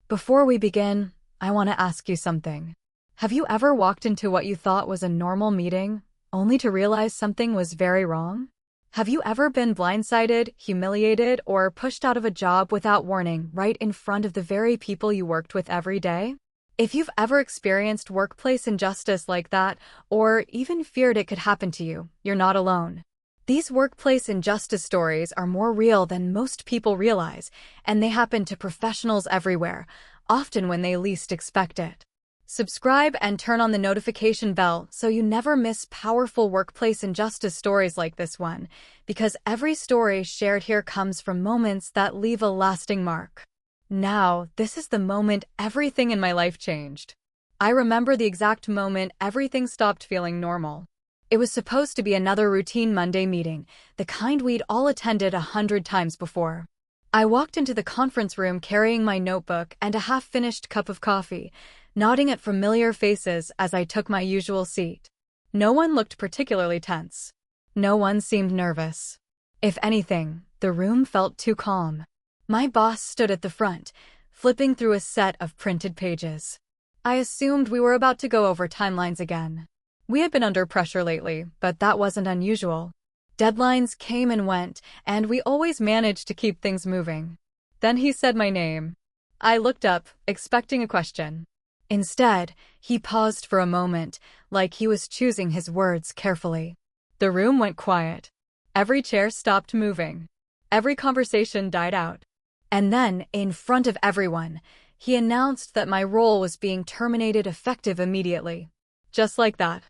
Before we begin, I want to ask you something. Have you ever walked into what you thought was a normal meeting, only to realize something was very wrong? Have you ever been blindsided, humiliated, or pushed out of a job without warning right in front of the very people you worked with every day? If you've ever experienced workplace injustice like that, or even feared it could happen to you, you're not alone. These workplace injustice stories are more real than most people realize, and they happen to professionals everywhere, often when they least expect it. Subscribe and turn on the notification bell so you never miss powerful workplace injustice stories like this one, because every story shared here comes from moments that leave a lasting mark. Now, this is the moment everything in my life changed. I remember the exact moment everything stopped feeling normal. It was supposed to be another routine Monday meeting, the kind we'd all attended 100 times before. I walked into the conference room carrying my notebook and a half-finished cup of coffee, nodding at familiar faces as I took my usual seat. No one looked particularly tense. No one seemed nervous. If anything, the room felt too calm. My boss stood at the front, flipping through a set of printed pages. I assumed we were about to go over timelines again. We had been under pressure lately, but that wasn't unusual. Deadlines came and went, and we always managed to keep things moving. Then he said my name. I looked up, expecting a question. Instead, he paused for a moment, like he was choosing his words carefully. The room went quiet. Every chair stopped moving. Every conversation died out. And then, in front of everyone, he announced that my role was being terminated effective immediately. Just like that.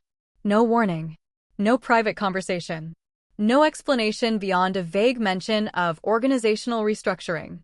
No warning. No private conversation. No explanation beyond a vague mention of organizational restructuring.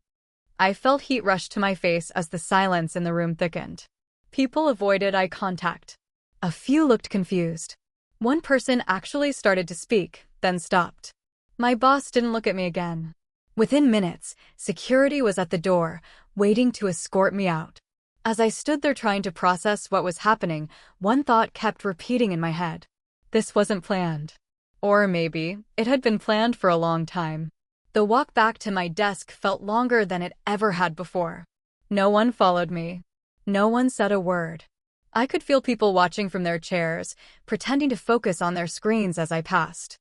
I felt heat rush to my face as the silence in the room thickened. People avoided eye contact. A few looked confused. One person actually started to speak, then stopped. My boss didn't look at me again. Within minutes, security was at the door, waiting to escort me out. As I stood there trying to process what was happening, one thought kept repeating in my head. This wasn't planned. Or maybe it had been planned for a long time. The walk back to my desk felt longer than it ever had before. No one followed me. No one said a word. I could feel people watching from their chairs, pretending to focus on their screens as I passed.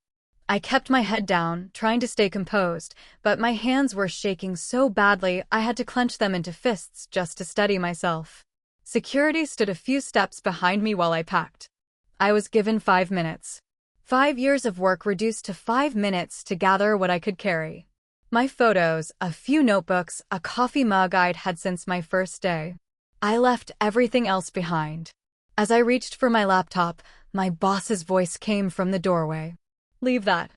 I kept my head down, trying to stay composed, but my hands were shaking so badly I had to clench them into fists just to steady myself. Security stood a few steps behind me while I packed. I was given 5 minutes. 5 years of work reduced to 5 minutes to gather what I could carry. My photos, a few notebooks, a coffee mug I'd had since my first day. I left everything else behind. As I reached for my laptop, my boss's voice came from the doorway. Leave that.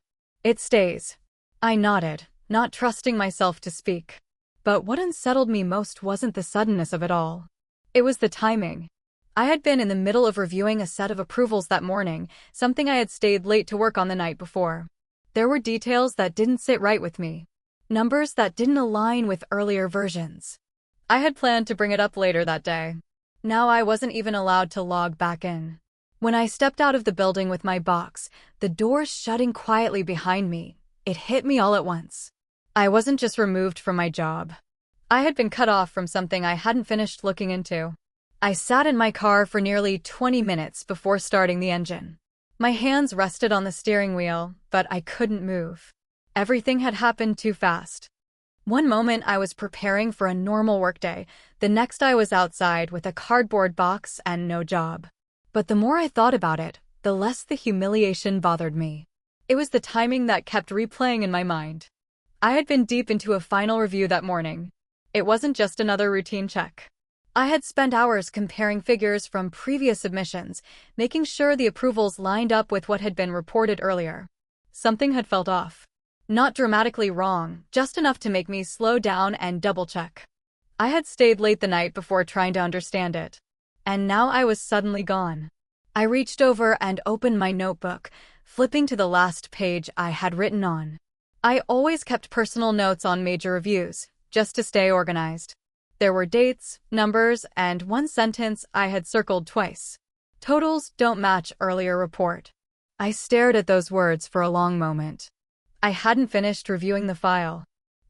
It stays. I nodded, not trusting myself to speak. But what unsettled me most wasn't the suddenness of it all. It was the timing. I had been in the middle of reviewing a set of approvals that morning, something I had stayed late to work on the night before. There were details that didn't sit right with me. Numbers that didn't align with earlier versions. I had planned to bring it up later that day. Now I wasn't even allowed to log back in. When I stepped out of the building with my box, the door shutting quietly behind me, it hit me all at once. I wasn't just removed from my job. I had been cut off from something I hadn't finished looking into. I sat in my car for nearly 20 minutes before starting the engine. My hands rested on the steering wheel, but I couldn't move. Everything had happened too fast. One moment I was preparing for a normal workday, the next I was outside with a cardboard box and no job. But the more I thought about it, the less the humiliation bothered me. It was the timing that kept replaying in my mind. I had been deep into a final review that morning. It wasn't just another routine check. I had spent hours comparing figures from previous submissions, making sure the approvals lined up with what had been reported earlier. Something had felt off. Not dramatically wrong, just enough to make me slow down and double-check. I had stayed late the night before trying to understand it. And now I was suddenly gone. I reached over and opened my notebook, flipping to the last page I had written on. I always kept personal notes on major reviews, just to stay organized. There were dates, numbers, and one sentence I had circled twice. Totals don't match earlier report. I stared at those words for a long moment. I hadn't finished reviewing the file.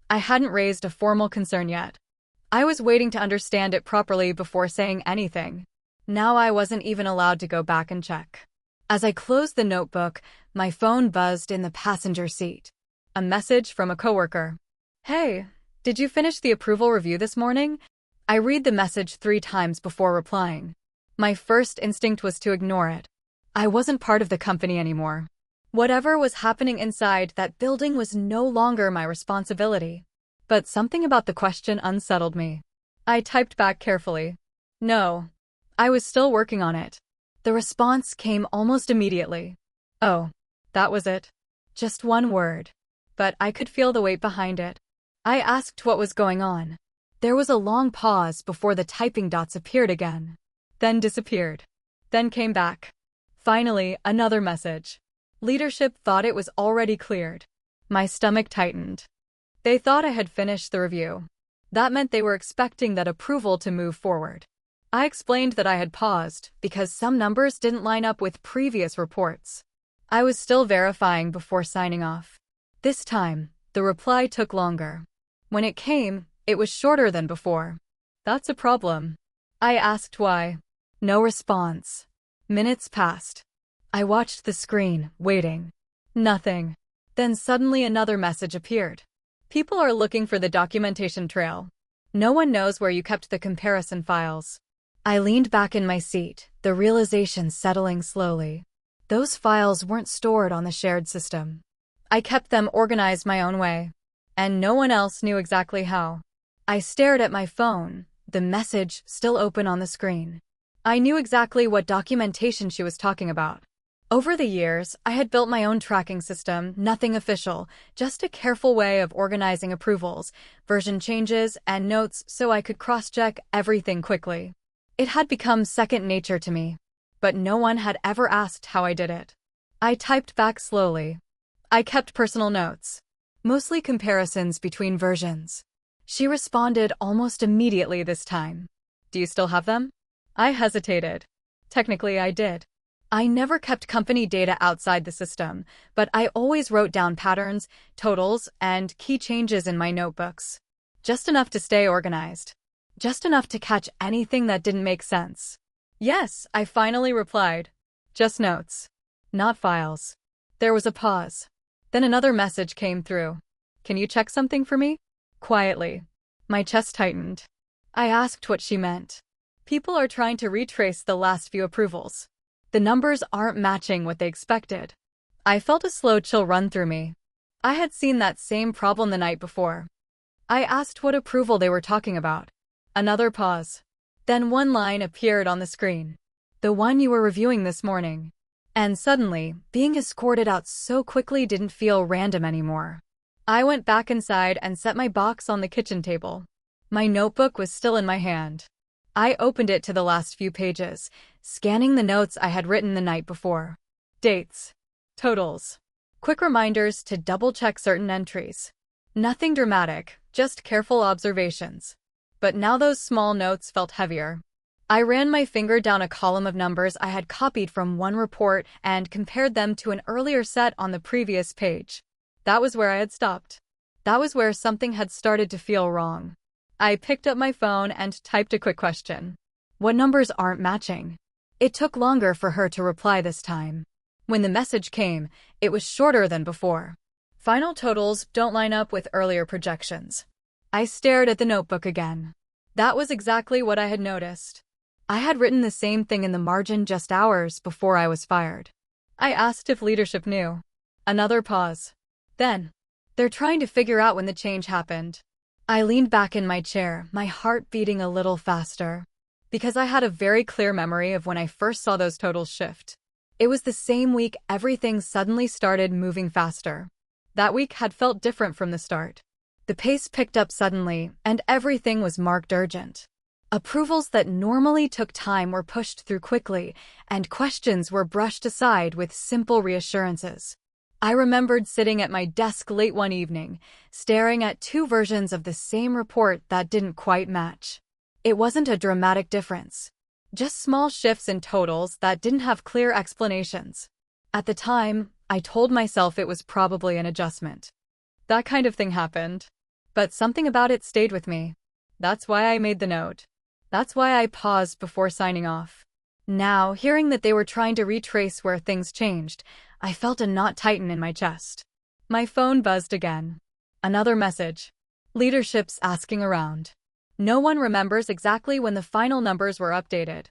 I hadn't raised a formal concern yet. I was waiting to understand it properly before saying anything. Now I wasn't even allowed to go back and check. As I closed the notebook, my phone buzzed in the passenger seat. A message from a coworker. Hey, did you finish the approval review this morning? I read the message 3 times before replying. My first instinct was to ignore it. I wasn't part of the company anymore. Whatever was happening inside that building was no longer my responsibility. But something about the question unsettled me. I typed back carefully. No. I was still working on it. The response came almost immediately. Oh, that was it. Just one word. But I could feel the weight behind it. I asked what was going on. There was a long pause before the typing dots appeared again. Then disappeared. Then came back. Finally, another message. Leadership thought it was already cleared. My stomach tightened. They thought I had finished the review. That meant they were expecting that approval to move forward. I explained that I had paused because some numbers didn't line up with previous reports. I was still verifying before signing off. This time, the reply took longer. When it came, it was shorter than before. That's a problem. I asked why. No response. Minutes passed. I watched the screen, waiting. Nothing. Then suddenly another message appeared. People are looking for the documentation trail. No one knows where you kept the comparison files. I leaned back in my seat, the realization settling slowly. Those files weren't stored on the shared system. I kept them organized my own way. And no one else knew exactly how. I stared at my phone, the message still open on the screen. I knew exactly what documentation she was talking about. Over the years, I had built my own tracking system, nothing official, just a careful way of organizing approvals, version changes, and notes so I could cross-check everything quickly. It had become second nature to me, but no one had ever asked how I did it. I typed back slowly. I kept personal notes, mostly comparisons between versions. She responded almost immediately this time. Do you still have them? I hesitated. Technically, I did. I never kept company data outside the system, but I always wrote down patterns, totals, and key changes in my notebooks. Just enough to stay organized. Just enough to catch anything that didn't make sense. Yes, I finally replied. Just notes. Not files. There was a pause. Then another message came through. Can you check something for me? Quietly. My chest tightened. I asked what she meant. People are trying to retrace the last few approvals. The numbers aren't matching what they expected. I felt a slow chill run through me. I had seen that same problem the night before. I asked what approval they were talking about. Another pause. Then one line appeared on the screen. The one you were reviewing this morning. And suddenly, being escorted out so quickly didn't feel random anymore. I went back inside and set my box on the kitchen table. My notebook was still in my hand. I opened it to the last few pages, scanning the notes I had written the night before. Dates. Totals. Quick reminders to double-check certain entries. Nothing dramatic, just careful observations. But now those small notes felt heavier. I ran my finger down a column of numbers I had copied from one report and compared them to an earlier set on the previous page. That was where I had stopped. That was where something had started to feel wrong. I picked up my phone and typed a quick question. What numbers aren't matching? It took longer for her to reply this time. When the message came, it was shorter than before. Final totals don't line up with earlier projections. I stared at the notebook again. That was exactly what I had noticed. I had written the same thing in the margin just hours before I was fired. I asked if leadership knew. Another pause. Then, they're trying to figure out when the change happened. I leaned back in my chair, my heart beating a little faster. Because I had a very clear memory of when I first saw those totals shift. It was the same week everything suddenly started moving faster. That week had felt different from the start. The pace picked up suddenly, and everything was marked urgent. Approvals that normally took time were pushed through quickly, and questions were brushed aside with simple reassurances. I remembered sitting at my desk late one evening, staring at 2 versions of the same report that didn't quite match. It wasn't a dramatic difference. Just small shifts in totals that didn't have clear explanations. At the time, I told myself it was probably an adjustment. That kind of thing happened. But something about it stayed with me. That's why I made the note. That's why I paused before signing off. Now, hearing that they were trying to retrace where things changed, I felt a knot tighten in my chest. My phone buzzed again. Another message. Leadership's asking around. No one remembers exactly when the final numbers were updated.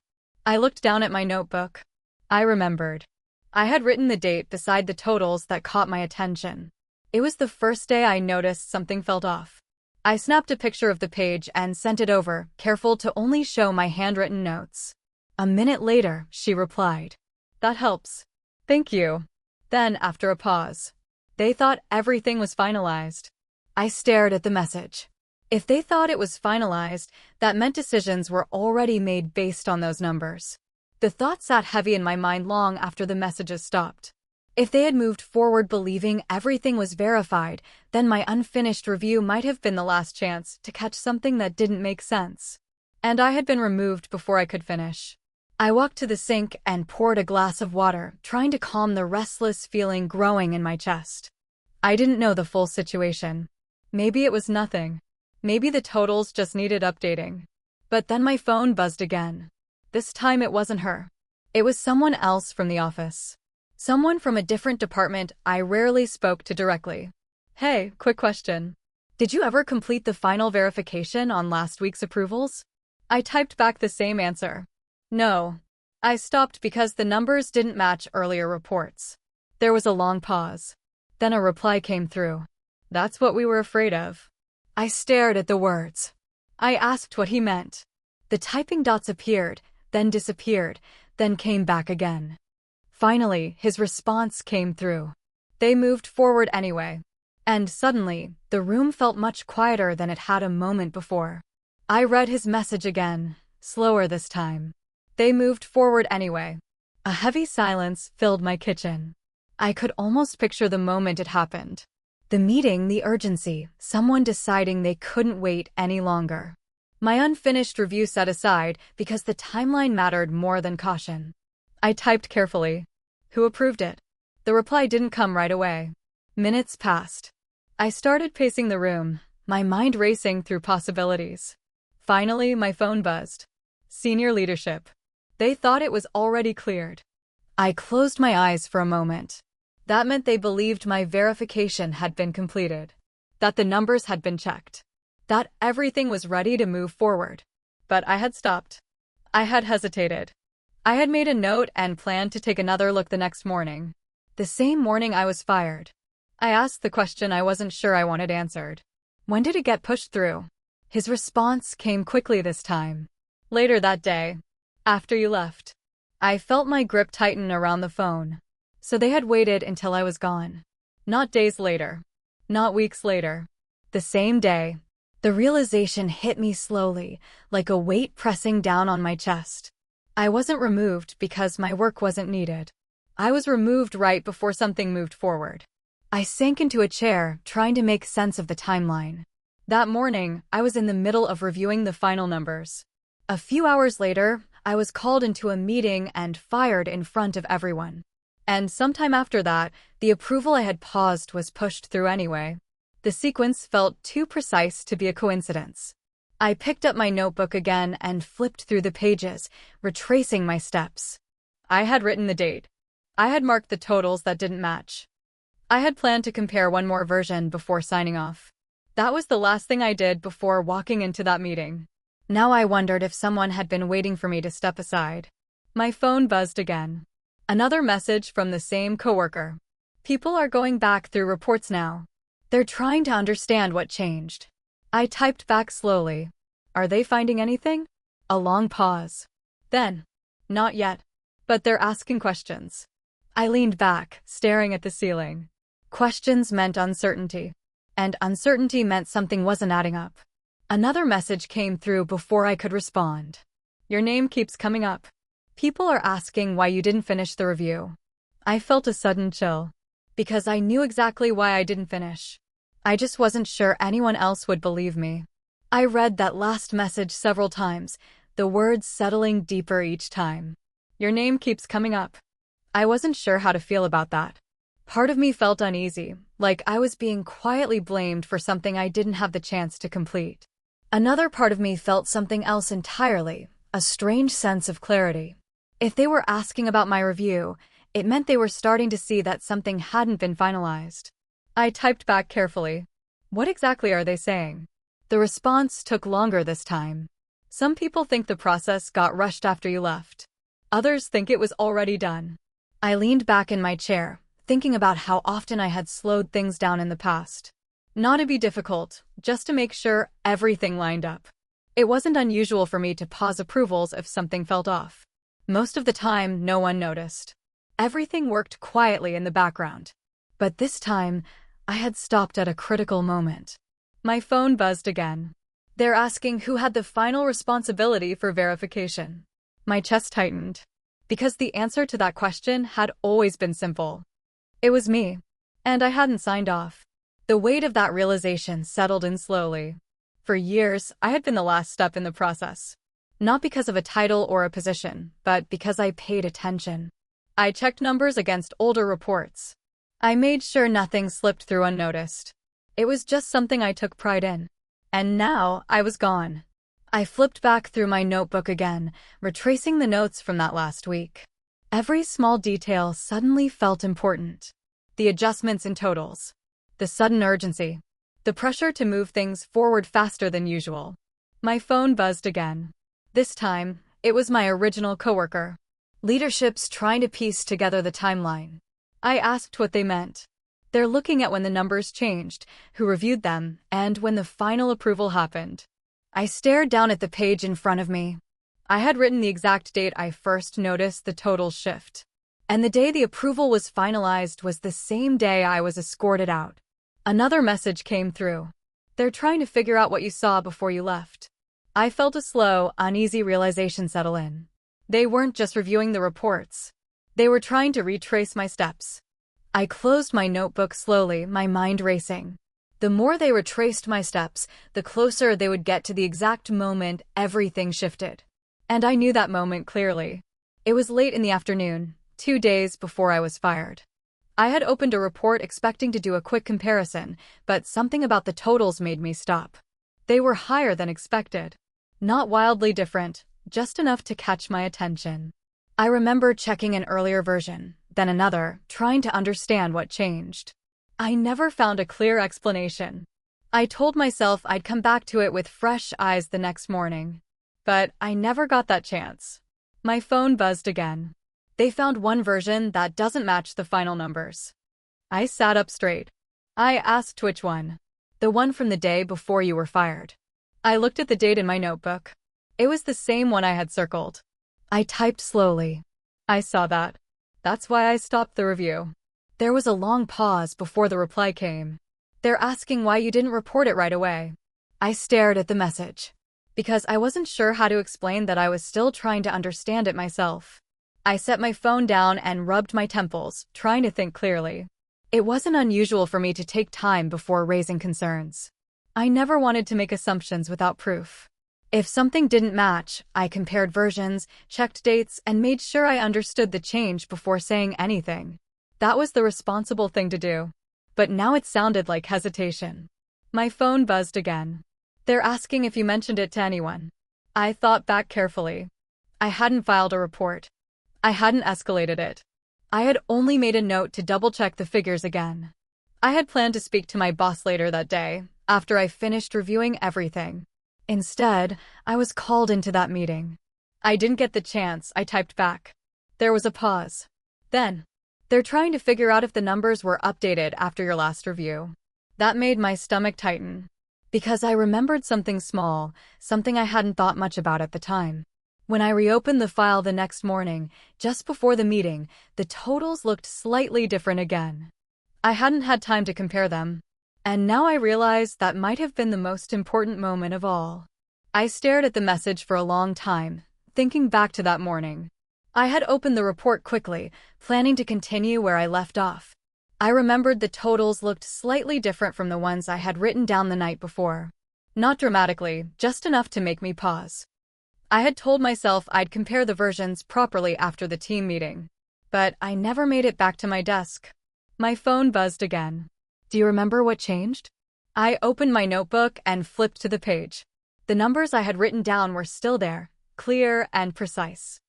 I looked down at my notebook. I remembered. I had written the date beside the totals that caught my attention. It was the first day I noticed something felt off. I snapped a picture of the page and sent it over, careful to only show my handwritten notes. A minute later, she replied. That helps. Thank you. Then, after a pause. They thought everything was finalized. I stared at the message. If they thought it was finalized, that meant decisions were already made based on those numbers. The thought sat heavy in my mind long after the messages stopped. If they had moved forward believing everything was verified, then my unfinished review might have been the last chance to catch something that didn't make sense. And I had been removed before I could finish. I walked to the sink and poured a glass of water, trying to calm the restless feeling growing in my chest. I didn't know the full situation. Maybe it was nothing. Maybe the totals just needed updating. But then my phone buzzed again. This time it wasn't her. It was someone else from the office. Someone from a different department I rarely spoke to directly. Hey, quick question. Did you ever complete the final verification on last week's approvals? I typed back the same answer. No. I stopped because the numbers didn't match earlier reports. There was a long pause. Then a reply came through. That's what we were afraid of. I stared at the words. I asked what he meant. The typing dots appeared, then disappeared, then came back again. Finally, his response came through. They moved forward anyway. And suddenly, the room felt much quieter than it had a moment before. I read his message again, slower this time. They moved forward anyway. A heavy silence filled my kitchen. I could almost picture the moment it happened. The meeting, the urgency, someone deciding they couldn't wait any longer. My unfinished review set aside because the timeline mattered more than caution. I typed carefully. Who approved it? The reply didn't come right away. Minutes passed. I started pacing the room, my mind racing through possibilities. Finally, my phone buzzed. Senior leadership. They thought it was already cleared. I closed my eyes for a moment. That meant they believed my verification had been completed, that the numbers had been checked, that everything was ready to move forward. But I had stopped. I had hesitated. I had made a note and planned to take another look the next morning. The same morning I was fired. I asked the question I wasn't sure I wanted answered. When did it get pushed through? His response came quickly this time. Later that day. After you left. I felt my grip tighten around the phone. So they had waited until I was gone. Not days later. Not weeks later. The same day. The realization hit me slowly, like a weight pressing down on my chest. I wasn't removed because my work wasn't needed. I was removed right before something moved forward. I sank into a chair, trying to make sense of the timeline. That morning, I was in the middle of reviewing the final numbers. A few hours later, I was called into a meeting and fired in front of everyone. And sometime after that, the approval I had paused was pushed through anyway. The sequence felt too precise to be a coincidence. I picked up my notebook again and flipped through the pages, retracing my steps. I had written the date. I had marked the totals that didn't match. I had planned to compare one more version before signing off. That was the last thing I did before walking into that meeting. Now I wondered if someone had been waiting for me to step aside. My phone buzzed again. Another message from the same coworker. People are going back through reports now. They're trying to understand what changed. I typed back slowly. Are they finding anything? A long pause. Then, not yet. But they're asking questions. I leaned back, staring at the ceiling. Questions meant uncertainty. And uncertainty meant something wasn't adding up. Another message came through before I could respond. Your name keeps coming up. People are asking why you didn't finish the review. I felt a sudden chill. Because I knew exactly why I didn't finish. I just wasn't sure anyone else would believe me. I read that last message several times, the words settling deeper each time. Your name keeps coming up. I wasn't sure how to feel about that. Part of me felt uneasy, like I was being quietly blamed for something I didn't have the chance to complete. Another part of me felt something else entirely, a strange sense of clarity. If they were asking about my review, it meant they were starting to see that something hadn't been finalized. I typed back carefully. What exactly are they saying? The response took longer this time. Some people think the process got rushed after you left. Others think it was already done. I leaned back in my chair, thinking about how often I had slowed things down in the past. Not to be difficult, just to make sure everything lined up. It wasn't unusual for me to pause approvals if something felt off. Most of the time, no one noticed. Everything worked quietly in the background. But this time, I had stopped at a critical moment. My phone buzzed again. They're asking who had the final responsibility for verification. My chest tightened, because the answer to that question had always been simple. It was me, and I hadn't signed off. The weight of that realization settled in slowly. For years, I had been the last step in the process. Not because of a title or a position, but because I paid attention. I checked numbers against older reports. I made sure nothing slipped through unnoticed. It was just something I took pride in. And now, I was gone. I flipped back through my notebook again, retracing the notes from that last week. Every small detail suddenly felt important. The adjustments in totals. The sudden urgency. The pressure to move things forward faster than usual. My phone buzzed again. This time, it was my original coworker. Leadership's trying to piece together the timeline. I asked what they meant. They're looking at when the numbers changed, who reviewed them, and when the final approval happened. I stared down at the page in front of me. I had written the exact date I first noticed the total shift. And the day the approval was finalized was the same day I was escorted out. Another message came through. They're trying to figure out what you saw before you left. I felt a slow, uneasy realization settle in. They weren't just reviewing the reports. They were trying to retrace my steps. I closed my notebook slowly, my mind racing. The more they retraced my steps, the closer they would get to the exact moment everything shifted. And I knew that moment clearly. It was late in the afternoon, 2 days before I was fired. I had opened a report expecting to do a quick comparison, but something about the totals made me stop. They were higher than expected. Not wildly different, just enough to catch my attention. I remember checking an earlier version, then another, trying to understand what changed. I never found a clear explanation. I told myself I'd come back to it with fresh eyes the next morning. But I never got that chance. My phone buzzed again. They found one version that doesn't match the final numbers. I sat up straight. I asked which one. The one from the day before you were fired. I looked at the date in my notebook. It was the same one I had circled. I typed slowly. I saw that. That's why I stopped the review. There was a long pause before the reply came. They're asking why you didn't report it right away. I stared at the message. Because I wasn't sure how to explain that I was still trying to understand it myself. I set my phone down and rubbed my temples, trying to think clearly. It wasn't unusual for me to take time before raising concerns. I never wanted to make assumptions without proof. If something didn't match, I compared versions, checked dates, and made sure I understood the change before saying anything. That was the responsible thing to do. But now it sounded like hesitation. My phone buzzed again. They're asking if you mentioned it to anyone. I thought back carefully. I hadn't filed a report. I hadn't escalated it. I had only made a note to double-check the figures again. I had planned to speak to my boss later that day, after I finished reviewing everything. Instead, I was called into that meeting. I didn't get the chance, I typed back. There was a pause. Then, they're trying to figure out if the numbers were updated after your last review. That made my stomach tighten. Because I remembered something small, something I hadn't thought much about at the time. When I reopened the file the next morning, just before the meeting, the totals looked slightly different again. I hadn't had time to compare them. And now I realized that might have been the most important moment of all. I stared at the message for a long time, thinking back to that morning. I had opened the report quickly, planning to continue where I left off. I remembered the totals looked slightly different from the ones I had written down the night before. Not dramatically, just enough to make me pause. I had told myself I'd compare the versions properly after the team meeting. But I never made it back to my desk. My phone buzzed again. Do you remember what changed? I opened my notebook and flipped to the page. The numbers I had written down were still there, clear and precise.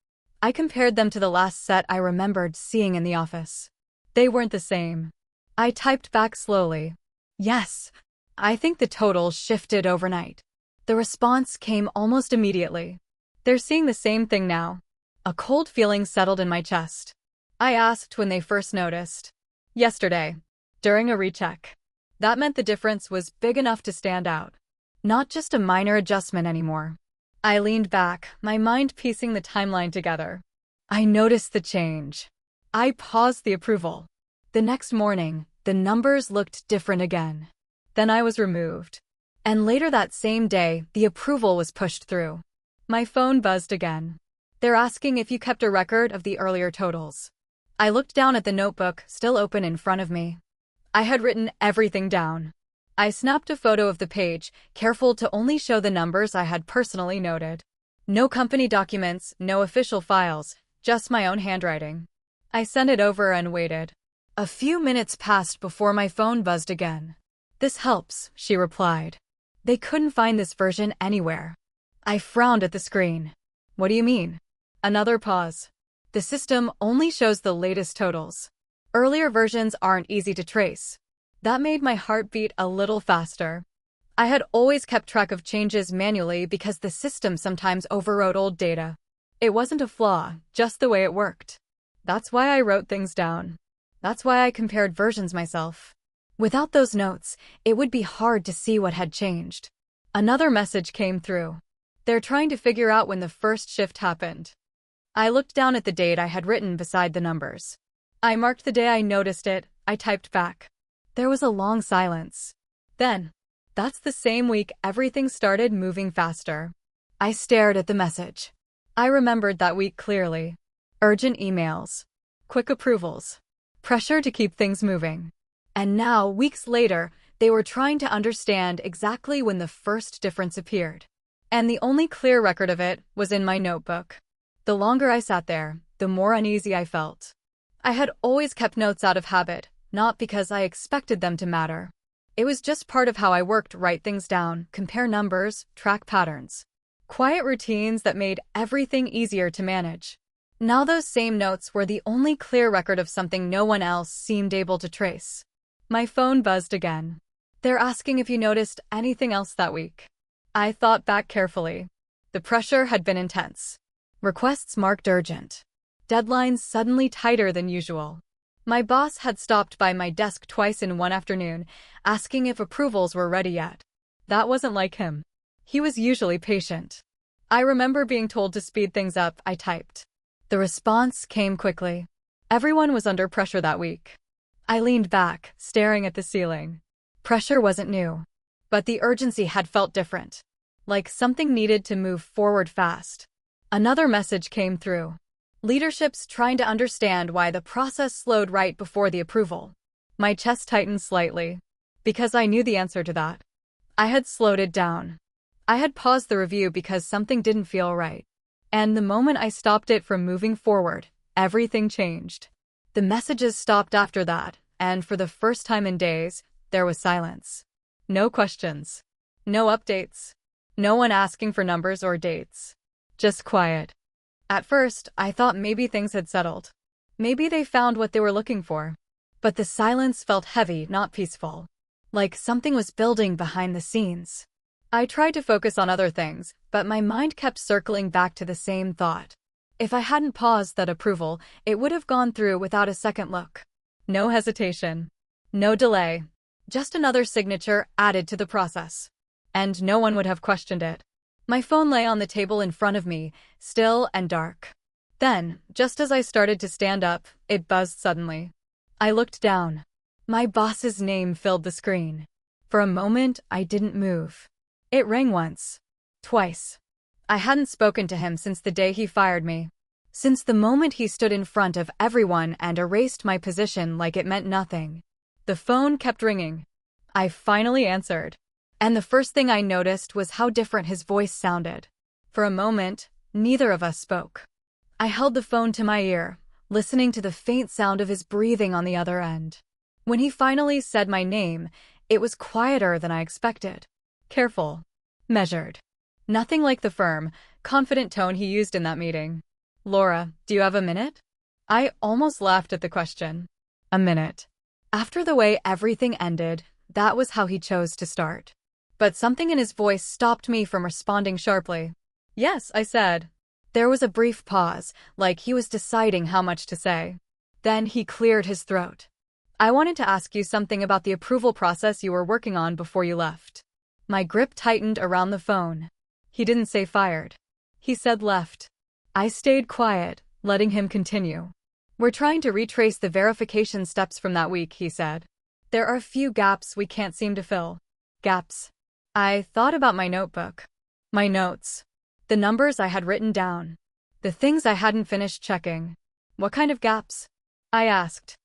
I compared them to the last set I remembered seeing in the office. They weren't the same. I typed back slowly. Yes, I think the totals shifted overnight. The response came almost immediately. They're seeing the same thing now. A cold feeling settled in my chest. I asked when they first noticed. Yesterday, during a recheck. That meant the difference was big enough to stand out. Not just a minor adjustment anymore. I leaned back, my mind piecing the timeline together. I noticed the change. I paused the approval. The next morning, the numbers looked different again. Then I was removed. And later that same day, the approval was pushed through. My phone buzzed again. They're asking if you kept a record of the earlier totals. I looked down at the notebook, still open in front of me. I had written everything down. I snapped a photo of the page, careful to only show the numbers I had personally noted. No company documents, no official files, just my own handwriting. I sent it over and waited. A few minutes passed before my phone buzzed again. "This helps," she replied. "They couldn't find this version anywhere." I frowned at the screen. "What do you mean?" Another pause. "The system only shows the latest totals. Earlier versions aren't easy to trace." That made my heart beat a little faster. I had always kept track of changes manually because the system sometimes overwrote old data. It wasn't a flaw, just the way it worked. That's why I wrote things down. That's why I compared versions myself. Without those notes, it would be hard to see what had changed. Another message came through. They're trying to figure out when the first shift happened. I looked down at the date I had written beside the numbers. I marked the day I noticed it. I typed back. There was a long silence. Then, that's the same week everything started moving faster. I stared at the message. I remembered that week clearly. Urgent emails. Quick approvals. Pressure to keep things moving. And now, weeks later, they were trying to understand exactly when the first difference appeared. And the only clear record of it was in my notebook. The longer I sat there, the more uneasy I felt. I had always kept notes out of habit, not because I expected them to matter. It was just part of how I worked: write things down, compare numbers, track patterns. Quiet routines that made everything easier to manage. Now those same notes were the only clear record of something no one else seemed able to trace. My phone buzzed again. They're asking if you noticed anything else that week. I thought back carefully. The pressure had been intense. Requests marked urgent. Deadlines suddenly tighter than usual. My boss had stopped by my desk twice in one afternoon, asking if approvals were ready yet. That wasn't like him. He was usually patient. I remember being told to speed things up. I typed. The response came quickly. Everyone was under pressure that week. I leaned back, staring at the ceiling. Pressure wasn't new. But the urgency had felt different. Like something needed to move forward fast. Another message came through. Leadership's trying to understand why the process slowed right before the approval. My chest tightened slightly. Because I knew the answer to that. I had slowed it down. I had paused the review because something didn't feel right. And the moment I stopped it from moving forward, everything changed. The messages stopped after that, and for the first time in days, there was silence. No questions. No updates. No one asking for numbers or dates. Just quiet. At first, I thought maybe things had settled. Maybe they found what they were looking for. But the silence felt heavy, not peaceful. Like something was building behind the scenes. I tried to focus on other things, but my mind kept circling back to the same thought. If I hadn't paused that approval, it would have gone through without a second look. No hesitation. No delay. Just another signature added to the process. And no one would have questioned it. My phone lay on the table in front of me, still and dark. Then, just as I started to stand up, it buzzed suddenly. I looked down. My boss's name filled the screen. For a moment, I didn't move. It rang once. Twice. I hadn't spoken to him since the day he fired me. Since the moment he stood in front of everyone and erased my position like it meant nothing. The phone kept ringing. I finally answered. And the first thing I noticed was how different his voice sounded. For a moment, neither of us spoke. I held the phone to my ear, listening to the faint sound of his breathing on the other end. When he finally said my name, it was quieter than I expected. Careful. Measured. Nothing like the firm, confident tone he used in that meeting. Laura, do you have a minute? I almost laughed at the question. A minute. After the way everything ended, that was how he chose to start. But something in his voice stopped me from responding sharply. Yes, I said. There was a brief pause, like he was deciding how much to say. Then he cleared his throat. I wanted to ask you something about the approval process you were working on before you left. My grip tightened around the phone. He didn't say fired. He said left. I stayed quiet, letting him continue. We're trying to retrace the verification steps from that week, he said. There are a few gaps we can't seem to fill. Gaps. I thought about my notebook. My notes. The numbers I had written down. The things I hadn't finished checking. What kind of gaps? I asked.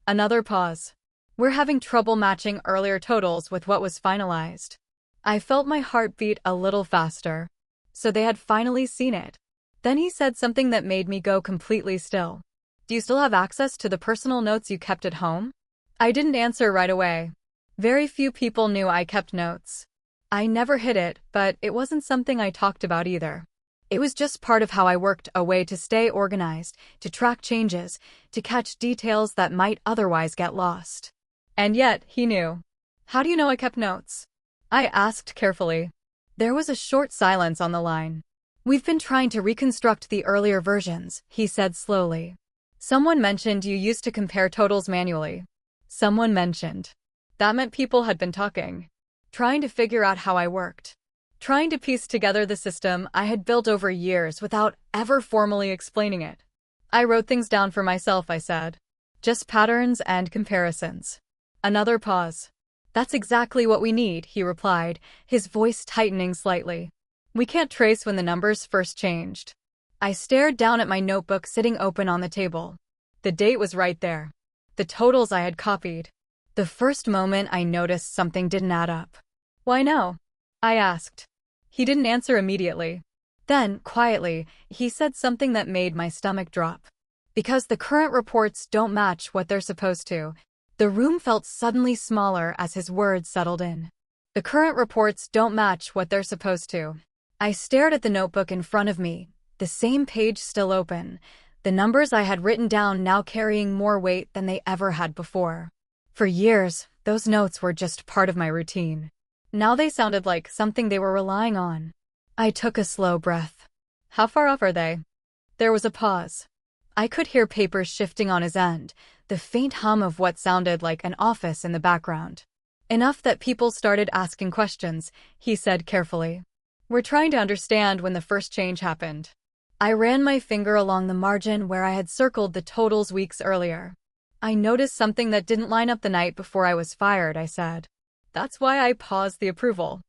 Another pause. We're having trouble matching earlier totals with what was finalized. I felt my heart beat a little faster. So they had finally seen it. Then he said something that made me go completely still. Do you still have access to the personal notes you kept at home? I didn't answer right away. Very few people knew I kept notes. I never hid it, but it wasn't something I talked about either. It was just part of how I worked, a way to stay organized, to track changes, to catch details that might otherwise get lost. And yet, he knew. How do you know I kept notes? I asked carefully. There was a short silence on the line. We've been trying to reconstruct the earlier versions, he said slowly. Someone mentioned you used to compare totals manually. Someone mentioned. That meant people had been talking. Trying to figure out how I worked. Trying to piece together the system I had built over years without ever formally explaining it. I wrote things down for myself, I said. Just patterns and comparisons. Another pause. That's exactly what we need, he replied, his voice tightening slightly. We can't trace when the numbers first changed. I stared down at my notebook sitting open on the table. The date was right there. The totals I had copied. The first moment I noticed something didn't add up. Why no? I asked. He didn't answer immediately. Then, quietly, he said something that made my stomach drop. Because the current reports don't match what they're supposed to. The room felt suddenly smaller as his words settled in. The current reports don't match what they're supposed to. I stared at the notebook in front of me, the same page still open, the numbers I had written down now carrying more weight than they ever had before. For years, those notes were just part of my routine. Now they sounded like something they were relying on. I took a slow breath. How far off are they? There was a pause. I could hear papers shifting on his end, the faint hum of what sounded like an office in the background. Enough that people started asking questions, he said carefully. We're trying to understand when the first change happened. I ran my finger along the margin where I had circled the totals weeks earlier. I noticed something that didn't line up the night before I was fired, I said. That's why I paused the approval.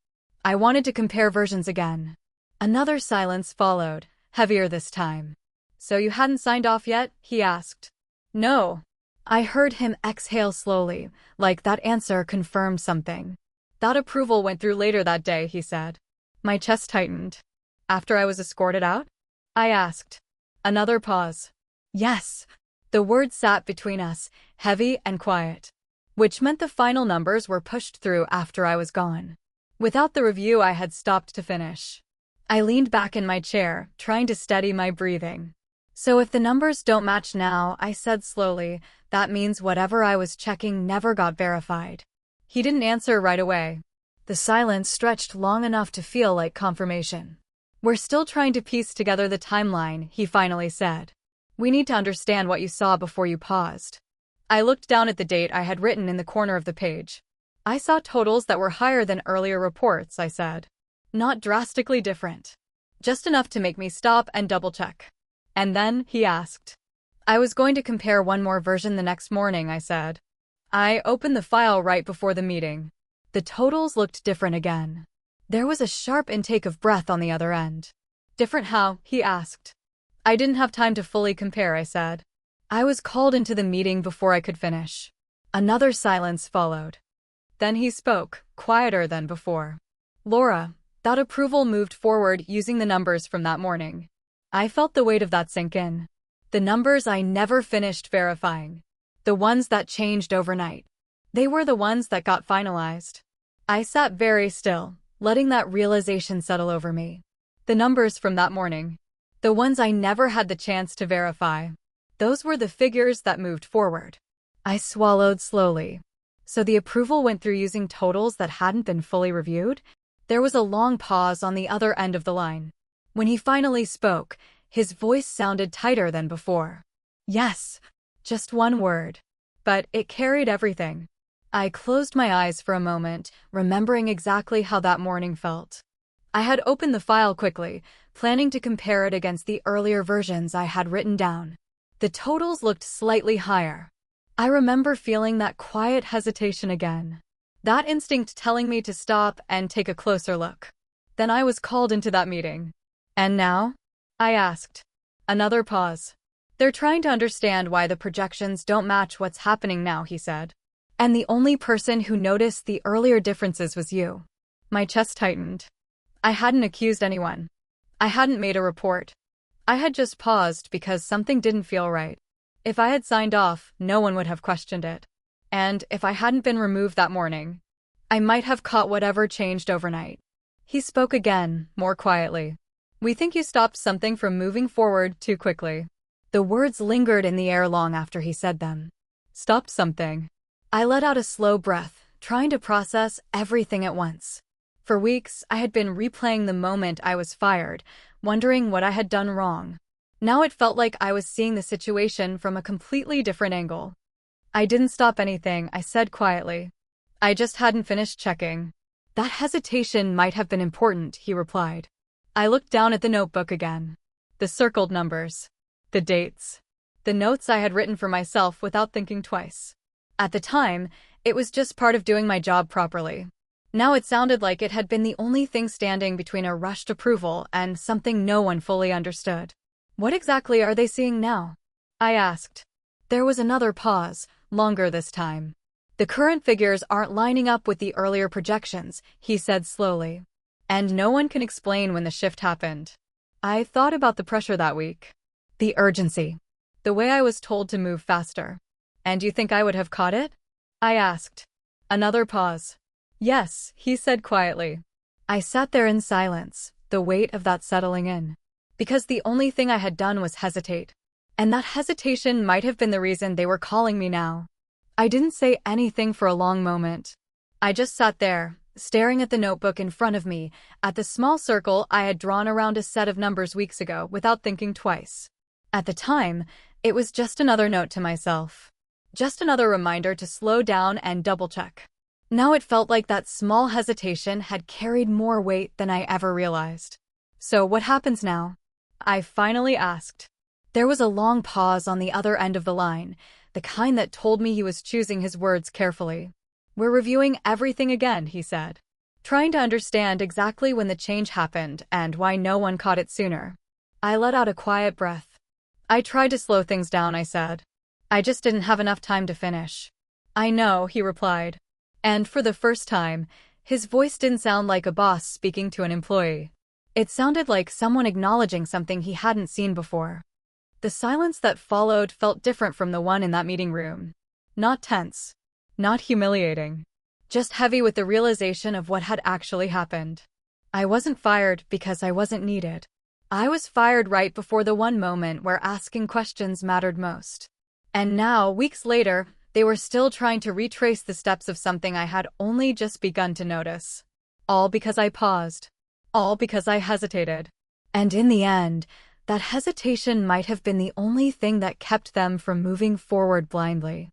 I wanted to compare versions again. Another silence followed, heavier this time. So you hadn't signed off yet? He asked. No. I heard him exhale slowly, like that answer confirmed something. That approval went through later that day, he said. My chest tightened. After I was escorted out? I asked. Another pause. Yes. The words sat between us, heavy and quiet. Which meant the final numbers were pushed through after I was gone. Without the review I had stopped to finish. I leaned back in my chair, trying to steady my breathing. So if the numbers don't match now, I said slowly, that means whatever I was checking never got verified. He didn't answer right away. The silence stretched long enough to feel like confirmation. We're still trying to piece together the timeline, he finally said. We need to understand what you saw before you paused. I looked down at the date I had written in the corner of the page. I saw totals that were higher than earlier reports, I said. Not drastically different. Just enough to make me stop and double-check. And then, he asked. I was going to compare one more version the next morning, I said. I opened the file right before the meeting. The totals looked different again. There was a sharp intake of breath on the other end. Different how? He asked. I didn't have time to fully compare, I said. I was called into the meeting before I could finish. Another silence followed. Then he spoke, quieter than before. Laura, that approval moved forward using the numbers from that morning. I felt the weight of that sink in. The numbers I never finished verifying. The ones that changed overnight. They were the ones that got finalized. I sat very still, letting that realization settle over me. The numbers from that morning, the ones I never had the chance to verify, those were the figures that moved forward. I swallowed slowly. So the approval went through using totals that hadn't been fully reviewed? There was a long pause on the other end of the line. When he finally spoke, his voice sounded tighter than before. Yes, just one word. But it carried everything. I closed my eyes for a moment, remembering exactly how that morning felt. I had opened the file quickly, planning to compare it against the earlier versions I had written down. The totals looked slightly higher. I remember feeling that quiet hesitation again. That instinct telling me to stop and take a closer look. Then I was called into that meeting. And now? I asked. Another pause. They're trying to understand why the projections don't match what's happening now, he said. And the only person who noticed the earlier differences was you. My chest tightened. I hadn't accused anyone. I hadn't made a report. I had just paused because something didn't feel right. If I had signed off, no one would have questioned it. And if I hadn't been removed that morning, I might have caught whatever changed overnight. He spoke again, more quietly. We think you stopped something from moving forward too quickly. The words lingered in the air long after he said them. Stopped something. I let out a slow breath, trying to process everything at once. For weeks, I had been replaying the moment I was fired, wondering what I had done wrong. Now it felt like I was seeing the situation from a completely different angle. I didn't stop anything, I said quietly. I just hadn't finished checking. That hesitation might have been important, he replied. I looked down at the notebook again. The circled numbers. The dates. The notes I had written for myself without thinking twice. At the time, it was just part of doing my job properly. Now it sounded like it had been the only thing standing between a rushed approval and something no one fully understood. What exactly are they seeing now? I asked. There was another pause, longer this time. The current figures aren't lining up with the earlier projections, he said slowly. And no one can explain when the shift happened. I thought about the pressure that week. The urgency. The way I was told to move faster. And you think I would have caught it? I asked. Another pause. Yes, he said quietly. I sat there in silence, the weight of that settling in. Because the only thing I had done was hesitate. And that hesitation might have been the reason they were calling me now. I didn't say anything for a long moment. I just sat there, staring at the notebook in front of me, at the small circle I had drawn around a set of numbers weeks ago without thinking twice. At the time, it was just another note to myself. Just another reminder to slow down and double-check. Now it felt like that small hesitation had carried more weight than I ever realized. So what happens now? I finally asked. There was a long pause on the other end of the line, the kind that told me he was choosing his words carefully. We're reviewing everything again, he said. Trying to understand exactly when the change happened and why no one caught it sooner. I let out a quiet breath. I tried to slow things down, I said. I just didn't have enough time to finish. I know, he replied. And for the first time, his voice didn't sound like a boss speaking to an employee. It sounded like someone acknowledging something he hadn't seen before. The silence that followed felt different from the one in that meeting room. Not tense. Not humiliating. Just heavy with the realization of what had actually happened. I wasn't fired because I wasn't needed. I was fired right before the one moment where asking questions mattered most. And now, weeks later, they were still trying to retrace the steps of something I had only just begun to notice. All because I paused. All because I hesitated. And in the end, that hesitation might have been the only thing that kept them from moving forward blindly.